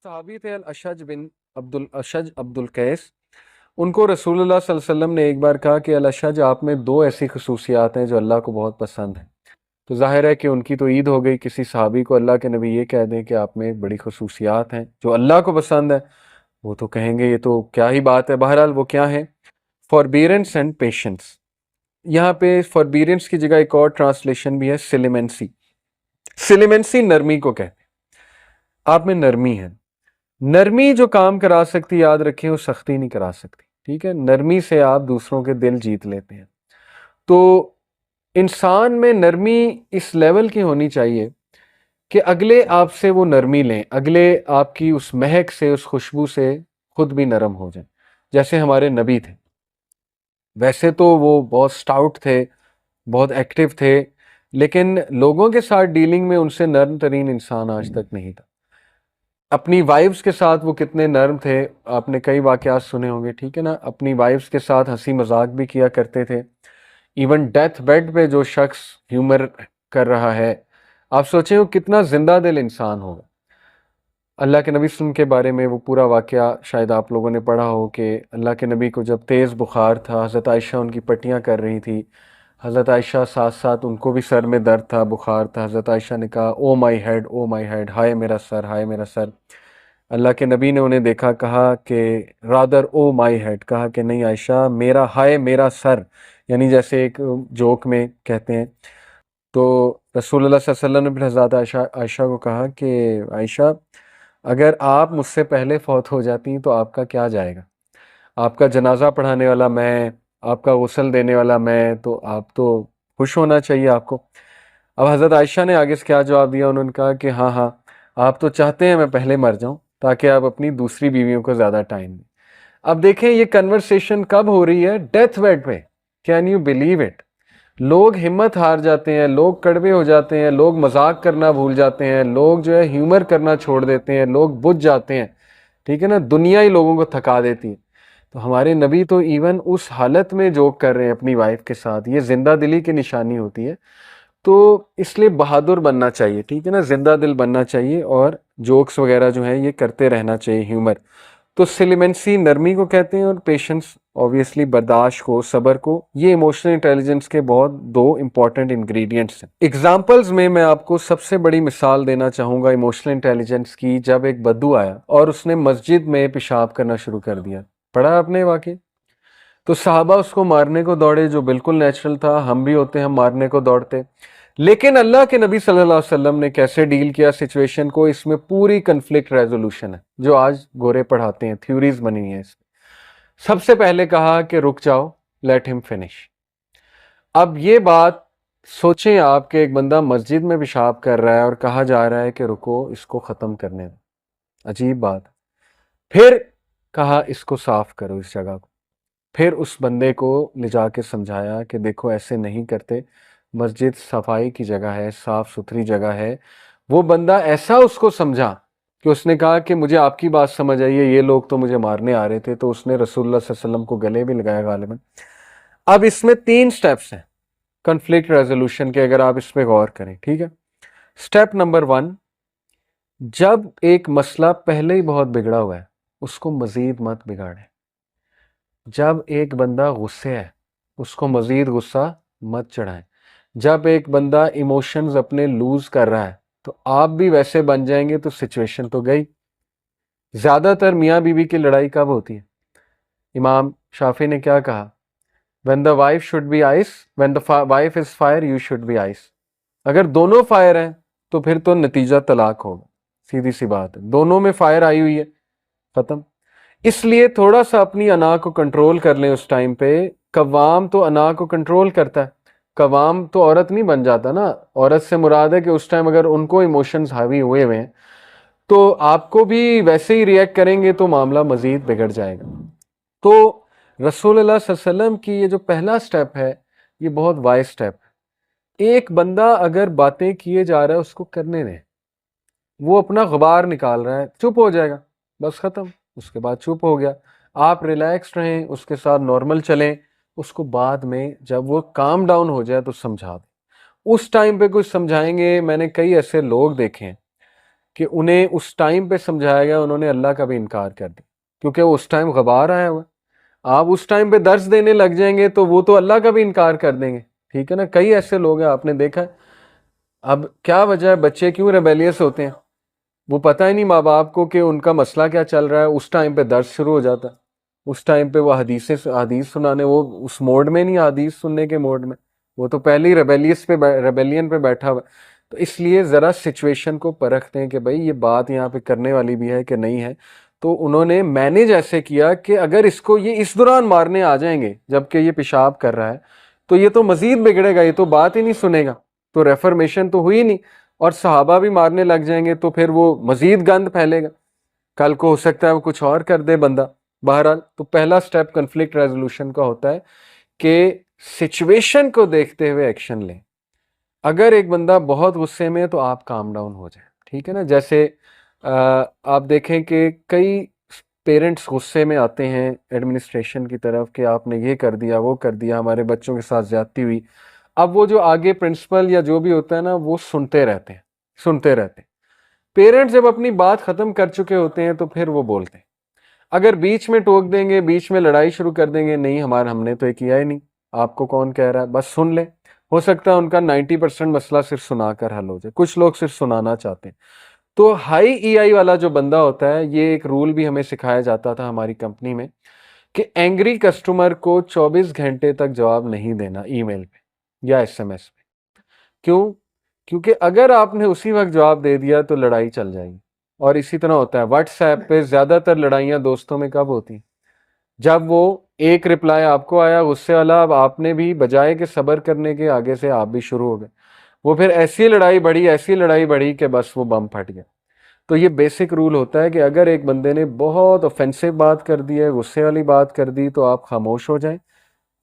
صحابی تھے الاشج عبد القیس. ان کو رسول اللہ صلی اللہ علیہ وسلم نے ایک بار کہا کہ الاشج آپ میں دو ایسی خصوصیات ہیں جو اللہ کو بہت پسند ہیں. تو ظاہر ہے کہ ان کی تو عید ہو گئی. کسی صحابی کو اللہ کے نبی یہ کہہ دیں کہ آپ میں بڑی خصوصیات ہیں جو اللہ کو پسند ہے، وہ تو کہیں گے یہ تو کیا ہی بات ہے. بہرحال وہ کیا ہیں؟ فوربیرنس اینڈ پیشنس. یہاں پہ فوربیرنس کی جگہ ایک اور ٹرانسلیشن بھی ہے، سلیمنسی. سلیمنسی نرمی کو کہتے ہیں. آپ میں نرمی ہے. نرمی جو کام کرا سکتی، یاد رکھیں، وہ سختی نہیں کرا سکتی. ٹھیک ہے، نرمی سے آپ دوسروں کے دل جیت لیتے ہیں. تو انسان میں نرمی اس لیول کی ہونی چاہیے کہ اگلے آپ سے وہ نرمی لیں، اگلے آپ کی اس مہک سے، اس خوشبو سے خود بھی نرم ہو جائیں. جیسے ہمارے نبی تھے، ویسے تو وہ بہت سٹاؤٹ تھے، بہت ایکٹیو تھے، لیکن لوگوں کے ساتھ ڈیلنگ میں ان سے نرم ترین انسان آج تک نہیں تھا. اپنی وائفز کے ساتھ وہ کتنے نرم تھے، آپ نے کئی واقعات سنے ہوں گے. ٹھیک ہے نا، اپنی وائفز کے ساتھ ہنسی مذاق بھی کیا کرتے تھے. ایون ڈیتھ بیڈ پہ جو شخص ہیومر کر رہا ہے، آپ سوچیں وہ کتنا زندہ دل انسان ہوگا. اللہ کے نبی صلی اللہ علیہ وسلم کے بارے میں وہ پورا واقعہ شاید آپ لوگوں نے پڑھا ہو کہ اللہ کے نبی کو جب تیز بخار تھا، حضرت عائشہ ان کی پٹیاں کر رہی تھی. حضرت عائشہ ساتھ ساتھ ان کو بھی سر میں درد تھا، بخار تھا. حضرت عائشہ نے کہا او my head, O my head, ہائے میرا سر، ہائے میرا سر. اللہ کے نبی نے انہیں دیکھا، کہا کہ رادر او مائی ہیڈ، کہا کہ نہیں عائشہ، میرا ہائے میرا سر، یعنی جیسے ایک جوک میں کہتے ہیں. تو رسول اللہ صلی اللہ علیہ وسلم نے پھر حضرت عائشہ کو کہا کہ عائشہ، اگر آپ مجھ سے پہلے فوت ہو جاتی تو آپ کا کیا جائے گا؟ آپ کا جنازہ پڑھانے والا میں، آپ کا غسل دینے والا میں، تو آپ تو خوش ہونا چاہیے آپ کو. اب حضرت عائشہ نے آگے سے کیا جواب دیا؟ انہوں نے کہا کہ ہاں ہاں، آپ تو چاہتے ہیں میں پہلے مر جاؤں تاکہ آپ اپنی دوسری بیویوں کو زیادہ ٹائم دیں. اب دیکھیں یہ کنورسیشن کب ہو رہی ہے؟ ڈیتھ بیڈ پہ. Can you believe it? لوگ ہمت ہار جاتے ہیں، لوگ کڑوے ہو جاتے ہیں، لوگ مذاق کرنا بھول جاتے ہیں، لوگ جو ہے ہیومر کرنا چھوڑ دیتے ہیں، لوگ بجھ جاتے ہیں. ٹھیک ہے نا، دنیا ہی لوگوں کو تھکا دیتی ہے. تو ہمارے نبی تو ایون اس حالت میں جوک کر رہے ہیں اپنی وائف کے ساتھ. یہ زندہ دلی کی نشانی ہوتی ہے. تو اس لیے بہادر بننا چاہیے. ٹھیک ہے نا، زندہ دل بننا چاہیے اور جوکس وغیرہ جو ہیں یہ کرتے رہنا چاہیے، ہیومر. تو سلیمنسی نرمی کو کہتے ہیں، اور پیشنس آبویسلی برداشت کو، صبر کو. یہ ایموشنل انٹیلیجنس کے بہت دو امپورٹنٹ انگریڈینٹس ہیں. ایگزامپلز میں آپ کو سب سے بڑی مثال دینا چاہوں گا ایموشنل انٹیلیجنس کی. جب ایک بدو آیا اور اس نے مسجد میں پیشاب کرنا شروع کر دیا، پڑھا آپ نے واقعہ؟ تو صحابہ اس کو مارنے کو دوڑے، جو بالکل نیچرل تھا. ہم بھی ہوتے، ہم مارنے کو دوڑتے. لیکن اللہ کے نبی صلی اللہ علیہ وسلم نے کیسے ڈیل کیا سچویشن کو؟ اس میں پوری کنفلکٹ ریزولوشن ہے جو آج گورے پڑھاتے ہیں، تھیوریز بنی ہیں اس میں. سب سے پہلے کہا کہ رک جاؤ، لیٹ ہم فنش. اب یہ بات سوچیں آپ کہ ایک بندہ مسجد میں پیشاب کر رہا ہے اور کہا جا رہا ہے کہ رکو اس کو ختم کرنے دیں. عجیب بات. پھر کہا اس کو صاف کرو، اس جگہ کو. پھر اس بندے کو لے جا کے سمجھایا کہ دیکھو ایسے نہیں کرتے، مسجد صفائی کی جگہ ہے، صاف ستھری جگہ ہے. وہ بندہ ایسا اس کو سمجھا کہ اس نے کہا کہ مجھے آپ کی بات سمجھ آئی ہے، یہ لوگ تو مجھے مارنے آ رہے تھے. تو اس نے رسول اللہ صلی اللہ علیہ وسلم کو گلے بھی لگایا غالباً. اب اس میں 3 سٹیپس ہیں کنفلکٹ ریزولوشن کے، اگر آپ اس پہ غور کریں. ٹھیک ہے، سٹیپ نمبر 1، جب ایک مسئلہ پہلے ہی بہت بگڑا ہوا ہے اس کو مزید مت بگاڑیں. جب ایک بندہ غصے ہے اس کو مزید غصہ مت چڑھائیں. جب ایک بندہ ایموشنز اپنے لوز کر رہا ہے تو آپ بھی ویسے بن جائیں گے تو سچویشن تو گئی. زیادہ تر میاں بیوی کی لڑائی کب ہوتی ہے؟ امام شافعی نے کیا کہا؟ when the wife should be ice, when the wife is fire, you should be ice. اگر دونوں فائر ہیں تو پھر تو نتیجہ طلاق ہوگا. سیدھی سی بات ہے، دونوں میں فائر آئی ہوئی ہے، ختم. اس لیے تھوڑا سا اپنی انا کو کنٹرول کر لیں. اس ٹائم پہ قوام تو انا کو کنٹرول کرتا ہے، قوام تو عورت نہیں بن جاتا نا. عورت سے مراد ہے کہ اس ٹائم اگر ان کو ایموشنز حاوی ہوئے ہوئے ہیں تو آپ کو بھی ویسے ہی ریئیکٹ کریں گے تو معاملہ مزید بگڑ جائے گا. تو رسول اللہ صلی اللہ علیہ وسلم کی یہ جو پہلا سٹیپ ہے یہ بہت وائز سٹیپ ہے. ایک بندہ اگر باتیں کیے جا رہا ہے اس کو کرنے دیں. وہ اپنا غبار نکال رہا ہے، چپ ہو جائے گا، بس ختم. اس کے بعد چپ ہو گیا، آپ ریلیکس رہیں، اس کے ساتھ نارمل چلیں. اس کو بعد میں جب وہ کام ڈاؤن ہو جائے تو سمجھا دیں. اس ٹائم پہ کچھ سمجھائیں گے. میں نے کئی ایسے لوگ دیکھے ہیں کہ انہیں اس ٹائم پہ سمجھایا گیا، انہوں نے اللہ کا بھی انکار کر دیا، کیونکہ وہ اس ٹائم غبار آیا ہوا ہے۔ آپ اس ٹائم پہ درس دینے لگ جائیں گے تو وہ تو اللہ کا بھی انکار کر دیں گے، ٹھیک ہے نا۔ کئی ایسے لوگ ہیں، آپ نے دیکھا ہے۔ اب کیا وجہ ہے بچے کیوں ریبیلیس ہوتے ہیں؟ وہ پتہ ہی نہیں ماں باپ کو کہ ان کا مسئلہ کیا چل رہا ہے، اس ٹائم پہ درس شروع ہو جاتا ہے، اس ٹائم پہ وہ حدیث سنانے، وہ اس موڈ میں نہیں، حدیث سننے کے موڈ میں، وہ تو پہلے ہی ریبیلین پہ بیٹھا ہوا۔ تو اس لیے ذرا سچویشن کو پرکھتے ہیں کہ بھائی یہ بات یہاں پہ کرنے والی بھی ہے کہ نہیں ہے۔ تو انہوں نے مینیج ایسے کیا کہ اگر اس کو یہ اس دوران مارنے آ جائیں گے جبکہ یہ پیشاب کر رہا ہے تو یہ تو مزید بگڑے گا، یہ تو بات ہی نہیں سنے گا، تو ریفرمیشن تو ہوئی نہیں، اور صحابہ بھی مارنے لگ جائیں گے تو پھر وہ مزید گند پھیلے گا، کل کو ہو سکتا ہے وہ کچھ اور کر دے بندہ۔ بہرحال تو پہلا سٹیپ کنفلکٹ ریزولوشن کا ہوتا ہے کہ سچویشن کو دیکھتے ہوئے ایکشن لیں۔ اگر ایک بندہ بہت غصے میں ہے تو آپ کام ڈاؤن ہو جائیں، ٹھیک ہے نا۔ جیسے آپ دیکھیں کہ کئی پیرنٹس غصے میں آتے ہیں ایڈمنسٹریشن کی طرف کہ آپ نے یہ کر دیا، وہ کر دیا، ہمارے بچوں کے ساتھ زیادتی ہوئی۔ اب وہ جو آگے پرنسپل یا جو بھی ہوتا ہے نا، وہ سنتے رہتے ہیں۔ پیرنٹس جب اپنی بات ختم کر چکے ہوتے ہیں تو پھر وہ بولتے ہیں۔ اگر بیچ میں ٹوک دیں گے، بیچ میں لڑائی شروع کر دیں گے، نہیں ہم نے تو یہ کیا ہی نہیں، آپ کو کون کہہ رہا ہے، بس سن لیں۔ ہو سکتا ہے ان کا 90% مسئلہ صرف سنا کر حل ہو جائے، کچھ لوگ صرف سنانا چاہتے ہیں۔ تو ہائی ای آئی والا جو بندہ ہوتا ہے، یہ ایک رول بھی ہمیں سکھایا جاتا تھا ہماری کمپنی میں کہ اینگری کسٹمر کو 24 گھنٹے تک جواب نہیں دینا ای میل پہ یا ایس ایم ایس پہ۔ کیوں؟ کیونکہ اگر آپ نے اسی وقت جواب دے دیا تو لڑائی چل جائے گی۔ اور اسی طرح ہوتا ہے واٹس ایپ پہ زیادہ تر لڑائیاں دوستوں میں کب ہوتی ہیں؟ جب وہ ایک رپلائی آپ کو آیا غصے والا، اب آپ نے بھی بجائے کہ صبر کرنے کے آگے سے آپ بھی شروع ہو گئے، وہ پھر ایسی لڑائی بڑھی کہ بس وہ بم پھٹ گیا۔ تو یہ بیسک رول ہوتا ہے کہ اگر ایک بندے نے بہت اوفینسو بات کر دی ہے، غصے والی بات کر دی، تو آپ خاموش ہو جائیں۔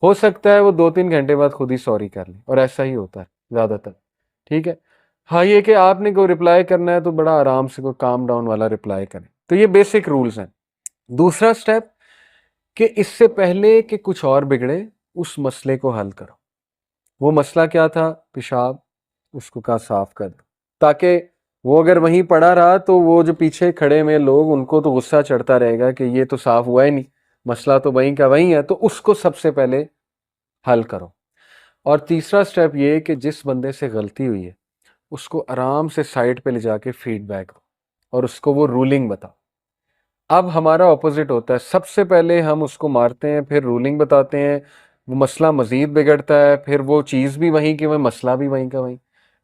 ہو سکتا ہے وہ 2-3 گھنٹے بعد خود ہی سوری کر لیں، اور ایسا ہی ہوتا ہے زیادہ تر، ٹھیک ہے۔ ہاں یہ کہ آپ نے کوئی رپلائی کرنا ہے تو بڑا آرام سے کوئی کام ڈاؤن والا رپلائی کریں۔ تو یہ بیسک رولز ہیں۔ دوسرا سٹیپ کہ اس سے پہلے کہ کچھ اور بگڑے، اس مسئلے کو حل کرو۔ وہ مسئلہ کیا تھا؟ پیشاب، اس کو کہا صاف کر دو، تاکہ وہ اگر وہیں پڑا رہا تو وہ جو پیچھے کھڑے میں لوگ، ان کو تو غصہ چڑھتا رہے گا کہ یہ تو صاف ہوا ہی نہیں، مسئلہ تو وہیں کا وہیں ہے، تو اس کو سب سے پہلے حل کرو۔ اور تیسرا سٹیپ یہ کہ جس بندے سے غلطی ہوئی ہے اس کو آرام سے سائٹ پہ لے جا کے فیڈ بیک دو اور اس کو وہ رولنگ بتاؤ۔ اب ہمارا اپوزٹ ہوتا ہے، سب سے پہلے ہم اس کو مارتے ہیں، پھر رولنگ بتاتے ہیں، وہ مسئلہ مزید بگڑتا ہے، پھر وہ چیز بھی وہیں کی وہیں، مسئلہ بھی وہیں کا وہیں،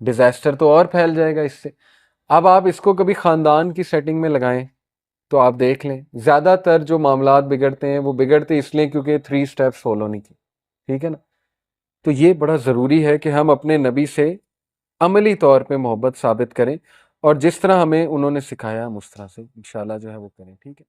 ڈیزاسٹر تو اور پھیل جائے گا اس سے۔ اب آپ اس کو کبھی خاندان کی سیٹنگ میں لگائیں تو آپ دیکھ لیں زیادہ تر جو معاملات بگڑتے ہیں وہ بگڑتے اس لیے کیونکہ 3 سٹیپس فالو نہیں کی، ٹھیک ہے نا۔ تو یہ بڑا ضروری ہے کہ ہم اپنے نبی سے عملی طور پہ محبت ثابت کریں، اور جس طرح ہمیں انہوں نے سکھایا ہم اس طرح سے انشاءاللہ جو ہے وہ کریں، ٹھیک ہے۔